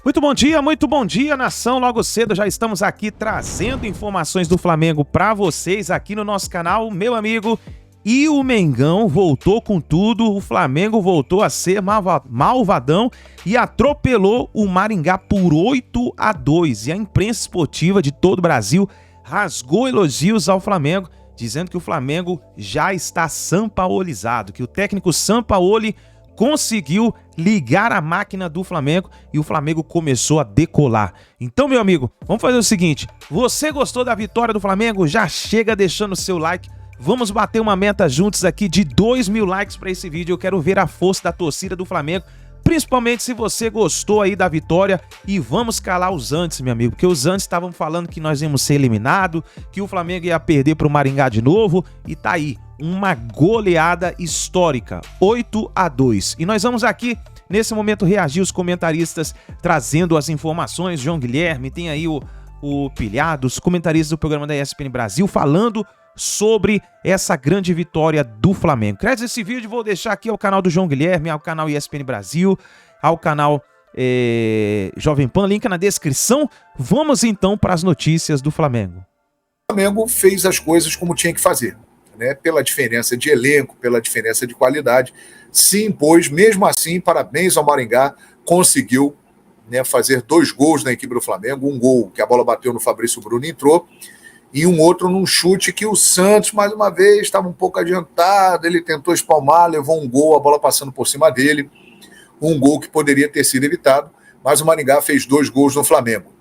Muito bom dia, nação. Logo cedo já estamos aqui trazendo informações do Flamengo para vocês aqui no nosso canal, meu amigo. E o Mengão voltou com tudo, o Flamengo voltou a ser malvadão e atropelou o Maringá por 8-2. E a imprensa esportiva de todo o Brasil rasgou elogios ao Flamengo, dizendo que o Flamengo já está sampaolizado, que o técnico Sampaoli conseguiu ligar a máquina do Flamengo e o Flamengo começou a decolar. Então, meu amigo, vamos fazer o seguinte: você gostou da vitória do Flamengo? Já chega deixando o seu like. Vamos bater uma meta juntos aqui de 2.000 likes para esse vídeo. Eu quero ver a força da torcida do Flamengo, principalmente se você gostou aí da vitória. E vamos calar os antes, meu amigo, porque os antes estavam falando que nós íamos ser eliminados, que o Flamengo ia perder para o Maringá de novo, e tá aí, uma goleada histórica, 8-2. E nós vamos aqui, nesse momento, reagir os comentaristas, trazendo as informações. João Guilherme, tem aí o Pilhado, os comentaristas do programa da ESPN Brasil, falando sobre essa grande vitória do Flamengo. Crédito esse vídeo, vou deixar aqui ao canal do João Guilherme, ao canal ESPN Brasil, ao canal Jovem Pan, link na descrição. Vamos então para as notícias do Flamengo. O Flamengo fez as coisas como tinha que fazer, né? Pela diferença de elenco, pela diferença de qualidade, se impôs. Mesmo assim, parabéns ao Maringá, conseguiu, né, fazer 2 gols na equipe do Flamengo. Um gol que a bola bateu no Fabrício Bruno e entrou, e um outro num chute que o Santos, mais uma vez, estava um pouco adiantado, ele tentou espalmar, levou um gol, a bola passando por cima dele, um gol que poderia ter sido evitado, mas o Maringá fez 2 gols no Flamengo,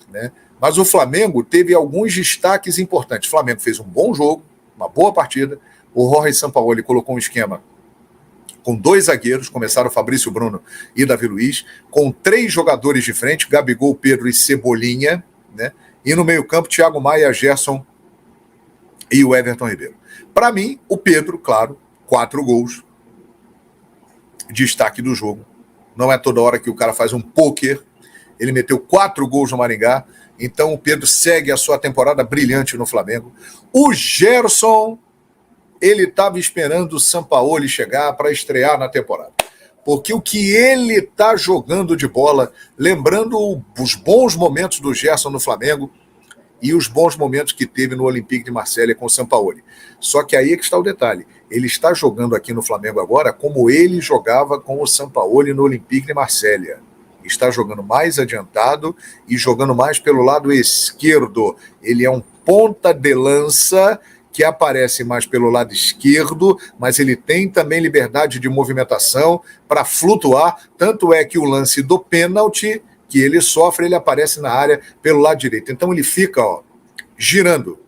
né? Mas o Flamengo teve alguns destaques importantes. O Flamengo fez um bom jogo, uma boa partida. O Jorge Sampaoli colocou um esquema com 2 zagueiros, começaram Fabrício Bruno e Davi Luiz, com 3 jogadores de frente, Gabigol, Pedro e Cebolinha, né? E no meio-campo, Thiago Maia, Gerson e o Everton Ribeiro. Para mim, o Pedro, claro, 4 gols. Destaque do jogo. Não é toda hora que o cara faz um pôquer. Ele meteu 4 gols no Maringá. Então o Pedro segue a sua temporada brilhante no Flamengo. O Gerson, ele estava esperando o Sampaoli chegar para estrear na temporada. Porque o que ele está jogando de bola, lembrando os bons momentos do Gerson no Flamengo e os bons momentos que teve no Olympique de Marselha com o Sampaoli. Só que aí é que está o detalhe. Ele está jogando aqui no Flamengo agora como ele jogava com o Sampaoli no Olympique de Marselha. Está jogando mais adiantado e jogando mais pelo lado esquerdo. Ele é um ponta de lança que aparece mais pelo lado esquerdo, mas ele tem também liberdade de movimentação para flutuar. Tanto é que o lance do pênalti que ele sofre, ele aparece na área pelo lado direito. Então ele fica, girando,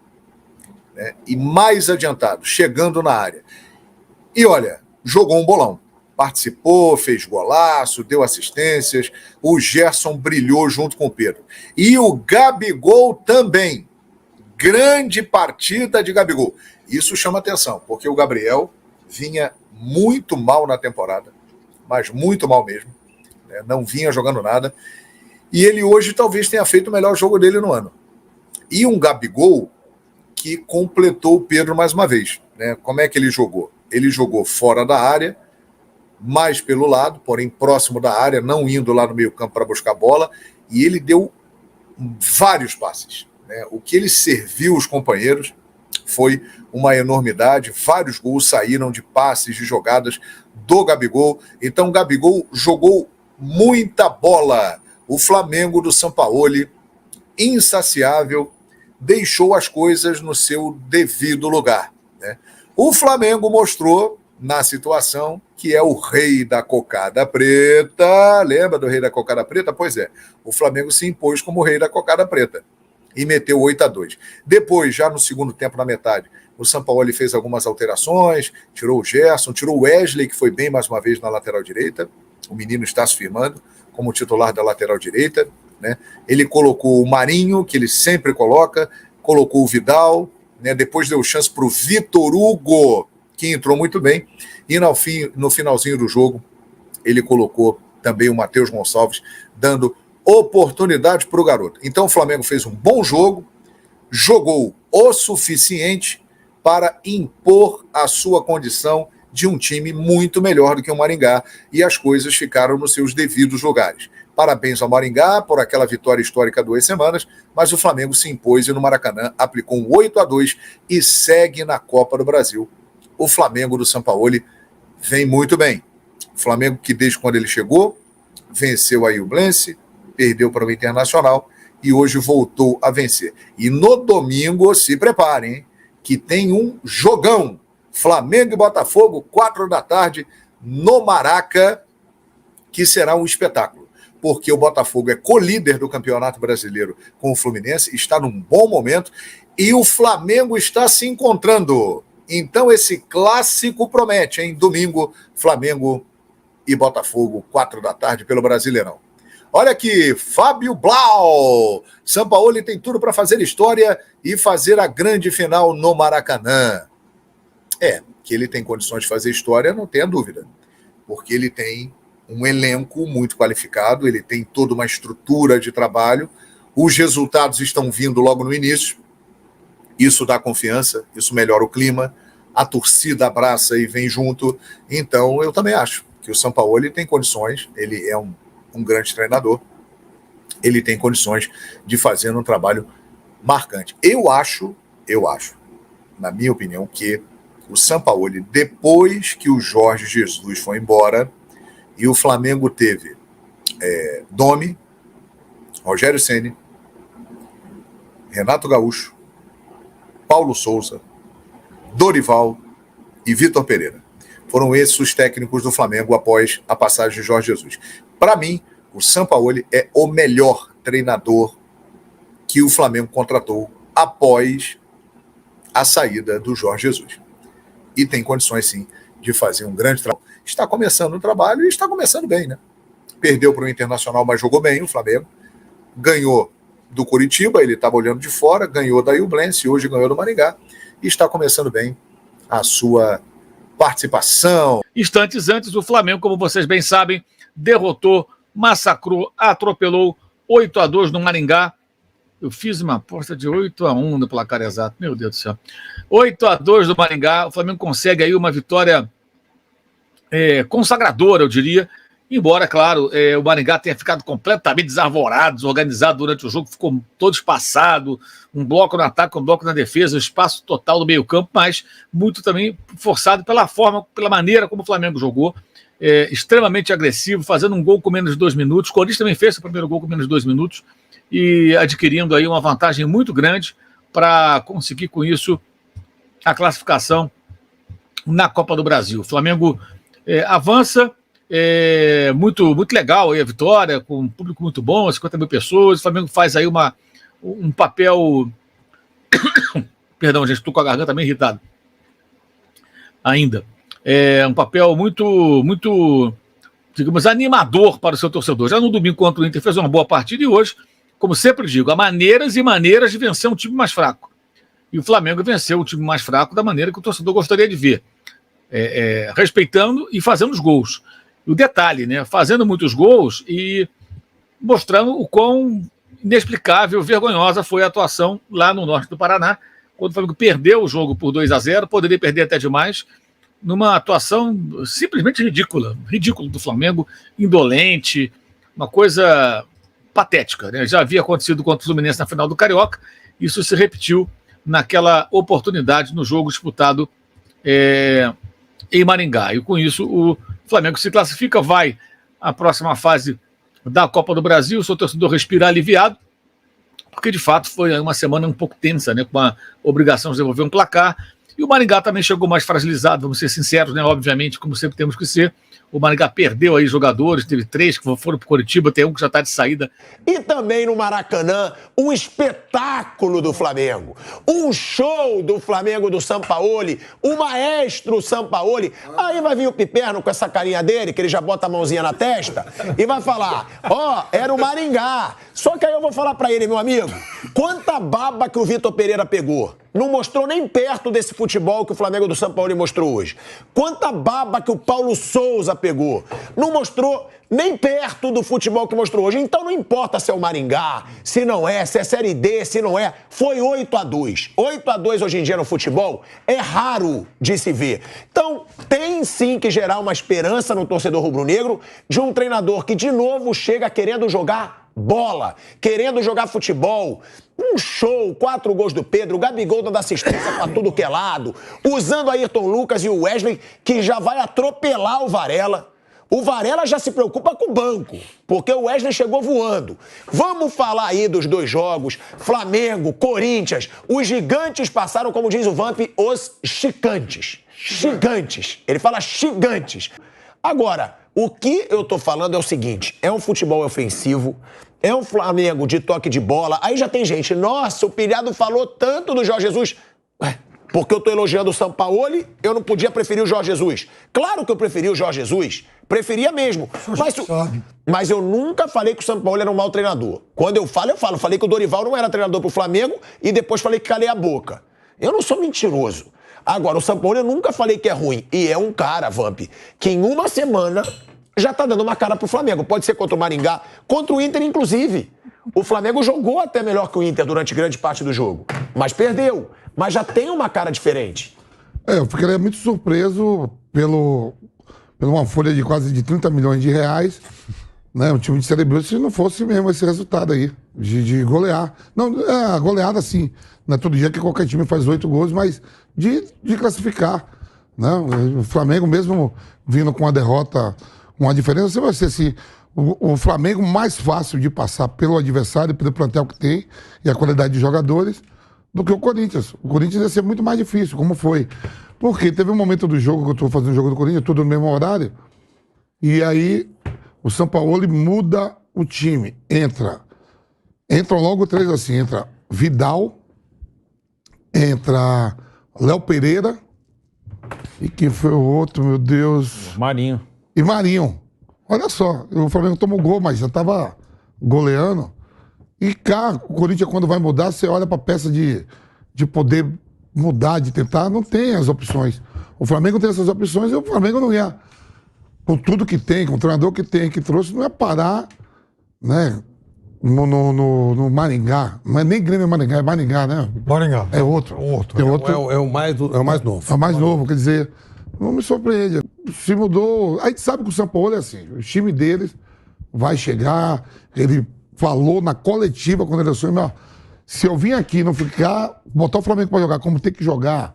né, e mais adiantado, chegando na área. E olha, jogou um bolão. Participou, fez golaço, deu assistências. O Gerson brilhou junto com o Pedro. E o Gabigol também. Grande partida de Gabigol. Isso chama atenção, porque o Gabriel vinha muito mal na temporada, mas muito mal mesmo, né? Não vinha jogando nada. E ele hoje talvez tenha feito o melhor jogo dele no ano. E um Gabigol que completou o Pedro mais uma vez, né? Como é que ele jogou? Ele jogou fora da área, mais pelo lado, porém próximo da área, não indo lá no meio-campo para buscar a bola, e ele deu vários passes. O que ele serviu os companheiros foi uma enormidade. Vários gols saíram de passes, de jogadas do Gabigol. Então o Gabigol jogou muita bola. O Flamengo do Sampaoli, insaciável, deixou as coisas no seu devido lugar, né? O Flamengo mostrou na situação que é o rei da cocada preta. Lembra do rei da cocada preta? Pois é, o Flamengo se impôs como o rei da cocada preta e meteu 8-2. Depois, já no segundo tempo, na metade, o Sampaoli fez algumas alterações, tirou o Gerson, tirou o Wesley, que foi bem mais uma vez na lateral direita. O menino está se firmando como titular da lateral direita, né? Ele colocou o Marinho, que ele sempre coloca, colocou o Vidal, né? Depois deu chance para o Vitor Hugo, que entrou muito bem, e no finalzinho do jogo, ele colocou também o Matheus Gonçalves, dando oportunidade para o garoto. Então o Flamengo fez um bom jogo, jogou o suficiente para impor a sua condição de um time muito melhor do que o Maringá, e as coisas ficaram nos seus devidos lugares. Parabéns ao Maringá por aquela vitória histórica há 2 semanas, mas o Flamengo se impôs e no Maracanã aplicou um 8-2 e segue na Copa do Brasil. O Flamengo do Sampaoli vem muito bem. O Flamengo que desde quando ele chegou, venceu a Iublense, perdeu para o Internacional e hoje voltou a vencer. E no domingo, se preparem, hein, que tem um jogão. Flamengo e Botafogo, 4 da tarde, no Maraca, que será um espetáculo. Porque o Botafogo é co-líder do Campeonato Brasileiro com o Fluminense, está num bom momento, e o Flamengo está se encontrando. Então esse clássico promete, hein? Domingo, Flamengo e Botafogo, 4 da tarde, pelo Brasileirão. Olha aqui, Fábio Blau. Sampaoli tem tudo para fazer história e fazer a grande final no Maracanã. Que ele tem condições de fazer história, não tenha dúvida. Porque ele tem um elenco muito qualificado, ele tem toda uma estrutura de trabalho, os resultados estão vindo logo no início, isso dá confiança, isso melhora o clima, a torcida abraça e vem junto. Então eu também acho que o Sampaoli tem condições, ele é um grande treinador, ele tem condições de fazer um trabalho marcante. Eu acho, na minha opinião, que o Sampaoli, depois que o Jorge Jesus foi embora, e o Flamengo teve Domi, Rogério Ceni, Renato Gaúcho, Paulo Souza, Dorival e Vitor Pereira. Foram esses os técnicos do Flamengo após a passagem de Jorge Jesus. Para mim, o Sampaoli é o melhor treinador que o Flamengo contratou após a saída do Jorge Jesus. E tem condições, sim, de fazer um grande trabalho. Está começando o trabalho e está começando bem, né? Perdeu para o Internacional, mas jogou bem o Flamengo. Ganhou do Coritiba, ele estava olhando de fora, ganhou da Iublense, hoje ganhou do Maringá. E está começando bem a sua participação. Instantes antes, o Flamengo, como vocês bem sabem, derrotou, massacrou, atropelou 8-2 no Maringá. Eu fiz uma aposta de 8-1 no placar exato, meu Deus do céu. 8-2 do Maringá, o Flamengo consegue aí uma vitória consagradora, eu diria, embora, claro, o Maringá tenha ficado completamente desarvorado, desorganizado durante o jogo, ficou todo espaçado, um bloco no ataque, um bloco na defesa, um espaço total do meio campo, mas muito também forçado pela maneira como o Flamengo jogou, extremamente agressivo, fazendo um gol com menos de 2 minutos, o Corinthians também fez o primeiro gol com menos de 2 minutos, e adquirindo aí uma vantagem muito grande para conseguir com isso a classificação na Copa do Brasil. O Flamengo avança, muito, muito legal aí a vitória, com um público muito bom, 50 mil pessoas. O Flamengo faz aí um papel. Perdão, gente, estou com a garganta meio irritado ainda. Um papel muito, muito, digamos, animador para o seu torcedor. Já no domingo contra o Inter fez uma boa partida e hoje, como sempre digo, há maneiras e maneiras de vencer um time mais fraco. E o Flamengo venceu o time mais fraco da maneira que o torcedor gostaria de ver. Respeitando e fazendo os gols. E o detalhe, né? Fazendo muitos gols e mostrando o quão inexplicável, vergonhosa foi a atuação lá no norte do Paraná, quando o Flamengo perdeu o jogo por 2-0, poderia perder até demais, numa atuação simplesmente ridícula do Flamengo, indolente, uma coisa patética, né? Já havia acontecido contra o Fluminense na final do Carioca, isso se repetiu naquela oportunidade no jogo disputado em Maringá. E com isso o Flamengo se classifica, vai à próxima fase da Copa do Brasil, o seu torcedor respira aliviado, porque de fato foi uma semana um pouco tensa, né, com a obrigação de devolver um placar, e o Maringá também chegou mais fragilizado, vamos ser sinceros, né, obviamente, como sempre temos que ser. O Maringá perdeu aí jogadores, teve 3 que foram para o Coritiba, tem um que já está de saída. E também no Maracanã, um espetáculo do Flamengo. Um show do Flamengo do Sampaoli, o maestro Sampaoli. Aí vai vir o Piperno com essa carinha dele, que ele já bota a mãozinha na testa, e vai falar, era o Maringá. Só que aí eu vou falar para ele, meu amigo, quanta baba que o Vitor Pereira pegou. não mostrou nem perto desse futebol que o Flamengo do Sampaoli mostrou hoje. Quanta baba que o Paulo Souza pegou. Não mostrou nem perto do futebol que mostrou hoje. Então não importa se é o Maringá, se não é, se é Série D, se não é. Foi 8-2. 8-2 hoje em dia no futebol é raro de se ver. Então tem sim que gerar uma esperança no torcedor rubro-negro de um treinador que de novo chega querendo jogar bola, querendo jogar futebol. Um show, 4 gols do Pedro, o Gabigol dando assistência pra tudo que é lado, usando Ayrton Lucas e o Wesley, que já vai atropelar o Varela. O Varela já se preocupa com o banco, porque o Wesley chegou voando. Vamos falar aí dos 2 jogos, Flamengo, Corinthians. Os gigantes passaram, como diz o Vamp, os chicantes. Gigantes. Ele fala gigantes. Agora, o que eu tô falando é o seguinte, é um futebol ofensivo, é um Flamengo de toque de bola. Aí já tem gente, nossa, o Pilhado falou tanto do Jorge Jesus. Ué, porque eu tô elogiando o Sampaoli, eu não podia preferir o Jorge Jesus. Claro que eu preferi o Jorge Jesus, preferia mesmo. Mas eu nunca falei que o Sampaoli era um mau treinador. Quando eu falo, eu falo. Falei que o Dorival não era treinador pro Flamengo e depois falei que calei a boca. Eu não sou mentiroso. Agora, o Sampaoli eu nunca falei que é ruim. E é um cara, Vamp, que em uma semana já tá dando uma cara pro Flamengo. Pode ser contra o Maringá, contra o Inter, inclusive. O Flamengo jogou até melhor que o Inter durante grande parte do jogo. Mas perdeu. Mas já tem uma cara diferente. Eu ficaria muito surpreso pela uma folha de quase de 30 milhões de reais, né? Um time de Série B, se não fosse mesmo esse resultado aí, de golear. Não, a goleada sim. Não é todo dia que qualquer time faz 8 gols, mas de classificar. Né? O Flamengo, mesmo vindo com uma derrota, uma diferença, você vai ser assim, o Flamengo mais fácil de passar pelo adversário, pelo plantel que tem e a qualidade de jogadores, do que o Corinthians. O Corinthians ia ser muito mais difícil, como foi. Porque teve um momento do jogo que eu estou fazendo o jogo do Corinthians, tudo no mesmo horário, e aí o Sampaoli muda o time. Entram logo 3 assim, entra Vidal, entra Léo Pereira, e quem foi o outro, meu Deus? Marinho. E Marinho. Olha só, o Flamengo tomou gol, mas já estava goleando. E cá, o Corinthians, quando vai mudar, você olha para a peça de poder mudar, de tentar, não tem as opções. O Flamengo tem essas opções e o Flamengo não ia, com tudo que tem, com o treinador que tem, que trouxe, não ia parar, né, no Maringá. Não é nem Grêmio Maringá, é Maringá, né? Maringá. É outro. É o mais novo. É o mais novo, quer dizer, não me surpreende. Se mudou. A gente sabe que o São Paulo é assim, o time deles vai chegar, ele falou na coletiva quando ele assumiu, se eu vim aqui e não ficar, botar o Flamengo para jogar como tem que jogar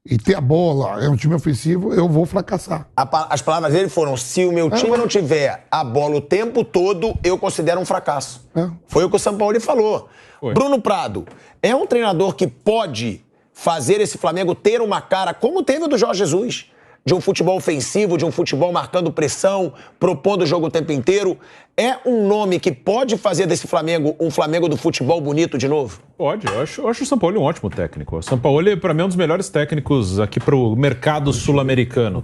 e ter a bola, é um time ofensivo, eu vou fracassar. As palavras dele foram, se o meu time não tiver a bola o tempo todo, eu considero um fracasso. Foi o que o Sampaoli falou. Foi. Bruno Prado é um treinador que pode fazer esse Flamengo ter uma cara, como teve o do Jorge Jesus, de um futebol ofensivo, de um futebol marcando pressão, propondo o jogo o tempo inteiro. É um nome que pode fazer desse Flamengo um Flamengo do futebol bonito de novo? Pode, eu acho o Sampaoli um ótimo técnico. O Sampaoli, para mim, é um dos melhores técnicos aqui para o mercado sul-americano.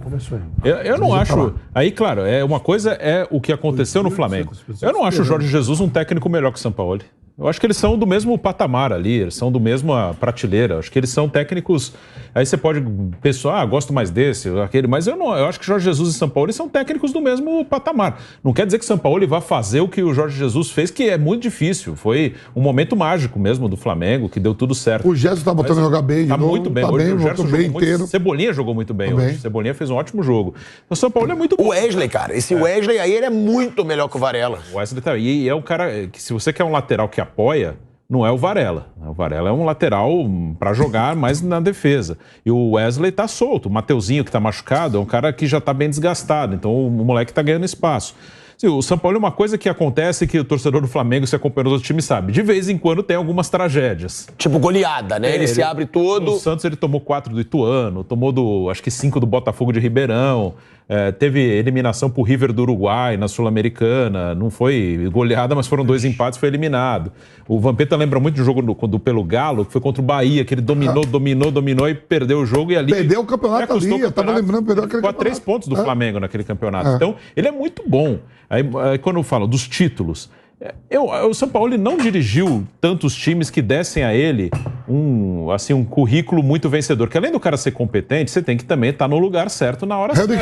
Eu não acho... Aí, claro, uma coisa é o que aconteceu no Flamengo. Eu não acho o Jorge Jesus um técnico melhor que o Sampaoli. Eu acho que eles são do mesmo patamar ali, eles são do mesma prateleira. Eu acho que eles são técnicos... Aí você pode pensar, gosto mais desse, aquele, mas eu acho que Jorge Jesus e Sampaoli são técnicos do mesmo patamar. Não quer dizer que Sampaoli vá fazer o que o Jorge Jesus fez, que é muito difícil. Foi um momento mágico mesmo do Flamengo, que deu tudo certo. O Gerson tá botando a jogar bem de novo. Muito bem. Tá Hoje bem, o Gerson bem jogou inteiro. muito. Cebolinha jogou muito bem hoje. Cebolinha fez um ótimo jogo. O Sampaoli é muito bom. O Wesley, cara, esse Wesley aí, ele é muito melhor que o Varela. O Wesley tá... E é um cara que, se você quer um lateral que apoia, não é o Varela. O Varela é um lateral para jogar mais na defesa. E o Wesley tá solto. O Mateuzinho, que tá machucado, é um cara que já tá bem desgastado. Então o moleque tá ganhando espaço. Sim, o Sampaoli é uma coisa que acontece que o torcedor do Flamengo, se acompanha os outros times, sabe. De vez em quando tem algumas tragédias. Tipo goleada, né? Ele se abre todo. O Santos ele tomou 4 do Ituano, tomou acho que 5 do Botafogo de Ribeirão. Teve eliminação pro River do Uruguai na Sul-Americana. Não foi goleada, mas foram 2 empates, foi eliminado. O Vampeta lembra muito do jogo pelo Galo, que foi contra o Bahia, que ele dominou e perdeu o jogo. E ali perdeu o campeonato ali, eu tava lembrando, perdeu aquele campeonato. 3 pontos do Flamengo naquele campeonato. Então, ele é muito bom. Aí quando eu falo dos títulos, O São Paulo não dirigiu tantos times que dessem a ele um currículo muito vencedor. Que além do cara ser competente, você tem que também estar no lugar certo na hora certa.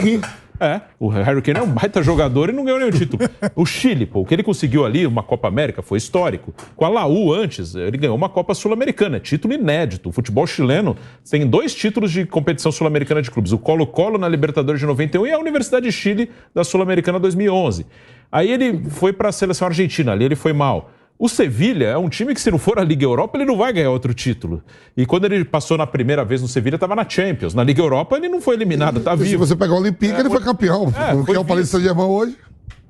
O Harry Kane é um baita jogador e não ganhou nenhum título. O Chile, o que ele conseguiu ali, uma Copa América, foi histórico. Com a Laú antes, ele ganhou uma Copa Sul-Americana, título inédito. O futebol chileno tem 2 títulos de competição sul-americana de clubes. O Colo-Colo na Libertadores de 91 e a Universidade de Chile da Sul-Americana 2011. Aí ele foi para a seleção argentina, ali ele foi mal. O Sevilha é um time que, se não for a Liga Europa, ele não vai ganhar outro título. E quando ele passou na primeira vez no Sevilha, estava na Champions. Na Liga Europa, ele não foi eliminado, tá vivo. Se você pegar o Olympique, ele foi campeão. O que é o Paris Saint-Germain hoje?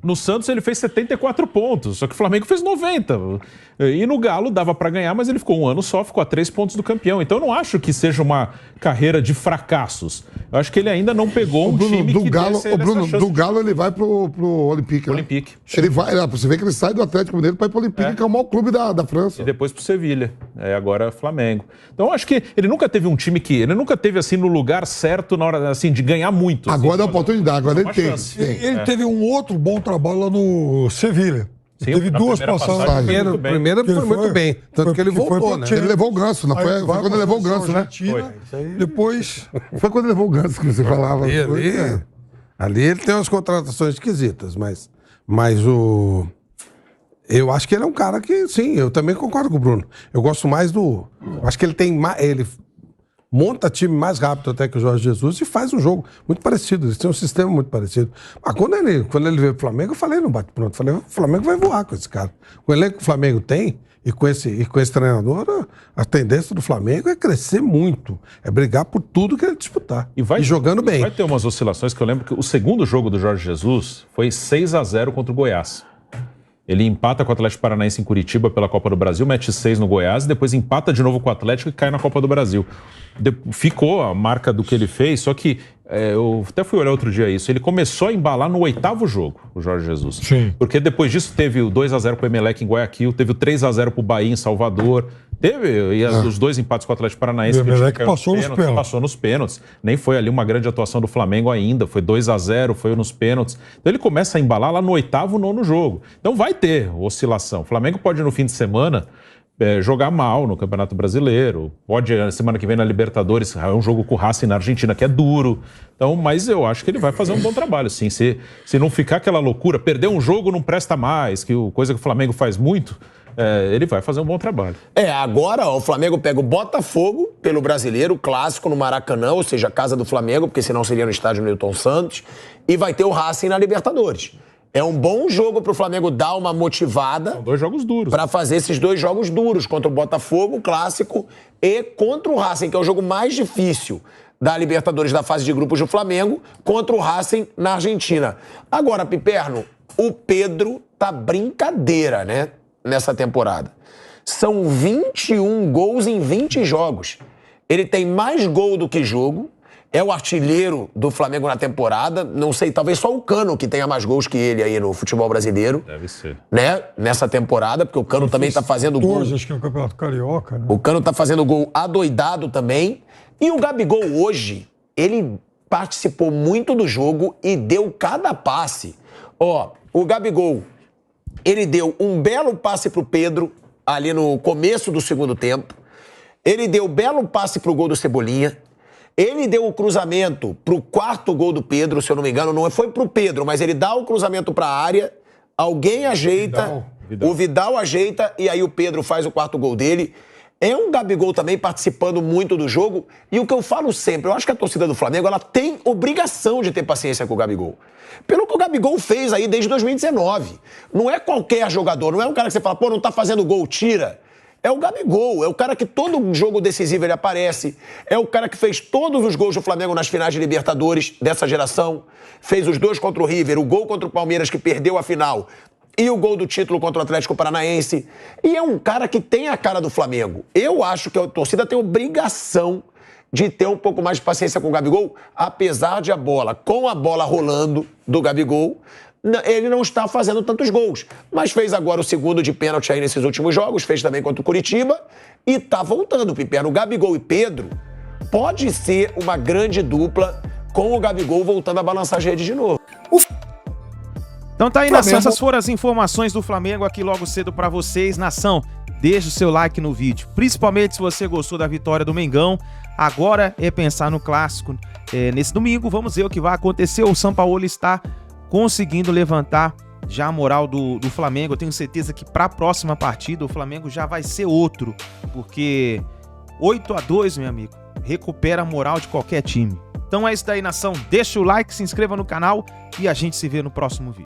No Santos ele fez 74 pontos, só que o Flamengo fez 90. E no Galo dava para ganhar, mas ele ficou um ano só, ficou a 3 pontos do campeão. Então eu não acho que seja uma carreira de fracassos. Eu acho que ele ainda não pegou um time que desse ele essa chance. Do Galo ele vai pro Olympique. Né? Olympique. Ele vai, você vê que ele sai do Atlético Mineiro para ir pro Olympique, que é o maior clube da França. E depois pro Sevilha. Agora Flamengo. Então eu acho que ele nunca teve um time que... Ele nunca teve assim no lugar certo na hora assim, de ganhar muito. Agora é a oportunidade, agora ele tem. Ele teve um outro bom trabalho lá no Sevilha. Teve 2 passagens. Primeiro foi muito bem. Tanto que ele voltou, né? Ele levou o Ganso, não foi? Foi quando ele levou o Ganso, né? Depois... Foi quando ele levou o Ganso que você falava. Ali ele tem umas contratações esquisitas, mas o... Eu acho que ele é um cara que, sim, eu também concordo com o Bruno. Eu gosto mais do... Acho que ele tem mais... Ele monta time mais rápido até que o Jorge Jesus e faz um jogo muito parecido. Eles têm um sistema muito parecido. Mas quando ele veio pro Flamengo, eu falei no bate-pronto, falei, o Flamengo vai voar com esse cara. Com o elenco que o Flamengo tem e com esse treinador, a tendência do Flamengo é crescer muito. É brigar por tudo que ele disputar. E jogando bem. Vai ter umas oscilações que eu lembro que o segundo jogo do Jorge Jesus foi 6-0 contra o Goiás. Ele empata com o Atlético Paranaense em Curitiba pela Copa do Brasil, mete 6 no Goiás, depois empata de novo com o Atlético e cai na Copa do Brasil. Ficou a marca do que ele fez, só que eu até fui olhar outro dia isso. Ele começou a embalar no 8º jogo, o Jorge Jesus. Sim. Porque depois disso teve o 2-0 pro Emelec em Guayaquil, teve o 3-0 pro Bahia em Salvador, teve os 2 empates com o Atlético Paranaense. O Emelec passou nos pênaltis. Nem foi ali uma grande atuação do Flamengo ainda, foi 2-0, foi nos pênaltis. Então ele começa a embalar lá no 8º, 9º jogo. Então vai ter oscilação. O Flamengo pode no fim de semana jogar mal no Campeonato Brasileiro, pode semana que vem na Libertadores, é um jogo com o Racing na Argentina que é duro, então, mas eu acho que ele vai fazer um bom trabalho, sim, se não ficar aquela loucura, perder um jogo não presta mais, coisa que o Flamengo faz muito, ele vai fazer um bom trabalho. Agora o Flamengo pega o Botafogo pelo Brasileiro, clássico no Maracanã, ou seja, casa do Flamengo, porque senão seria no estádio Newton Santos, e vai ter o Racing na Libertadores. É um bom jogo para o Flamengo dar uma motivada. São 2 jogos duros. Para fazer esses 2 jogos duros, contra o Botafogo, clássico, e contra o Racing, que é o jogo mais difícil da Libertadores da fase de grupos do Flamengo, contra o Racing na Argentina. Agora, Piperno, o Pedro tá brincadeira, né? Nessa temporada. São 21 gols em 20 jogos. Ele tem mais gol do que jogo. É o artilheiro do Flamengo na temporada. Não sei, talvez só o Cano que tenha mais gols que ele aí no futebol brasileiro. Deve ser. Né? Nessa temporada, porque o Cano também tá fazendo 14, gol. acho que é o Campeonato Carioca, né? O Cano tá fazendo gol adoidado também. E o Gabigol hoje, ele participou muito do jogo e deu cada passe. O Gabigol, ele deu um belo passe pro Pedro ali no começo do segundo tempo. Ele deu belo passe pro gol do Cebolinha. Ele deu o cruzamento pro 4º gol do Pedro, se eu não me engano. Não foi pro Pedro, mas ele dá o cruzamento pra área, alguém ajeita, o Vidal ajeita e aí o Pedro faz o 4º gol dele. É um Gabigol também participando muito do jogo. E o que eu falo sempre, eu acho que a torcida do Flamengo ela tem obrigação de ter paciência com o Gabigol. Pelo que o Gabigol fez aí desde 2019. Não é qualquer jogador, não é um cara que você fala, não tá fazendo gol, tira. É o Gabigol, é o cara que todo jogo decisivo ele aparece, é o cara que fez todos os gols do Flamengo nas finais de Libertadores dessa geração, fez os 2 contra o River, o gol contra o Palmeiras que perdeu a final e o gol do título contra o Atlético Paranaense. E é um cara que tem a cara do Flamengo. Eu acho que a torcida tem obrigação de ter um pouco mais de paciência com o Gabigol, apesar de com a bola rolando do Gabigol, ele não está fazendo tantos gols. Mas fez agora o 2º de pênalti aí nesses últimos jogos, fez também contra o Curitiba e tá voltando, Piperno. O Gabigol e Pedro pode ser uma grande dupla com o Gabigol voltando a balançar as redes de novo. Então tá aí, nação, essas foram as informações do Flamengo aqui logo cedo pra vocês. Nação, deixa o seu like no vídeo, principalmente se você gostou da vitória do Mengão. Agora é pensar no clássico nesse domingo. Vamos ver o que vai acontecer. O Sampaoli está conseguindo levantar já a moral do Flamengo. Eu tenho certeza que para a próxima partida o Flamengo já vai ser outro, porque 8-2, meu amigo, recupera a moral de qualquer time. Então é isso daí, nação. Deixa o like, se inscreva no canal e a gente se vê no próximo vídeo.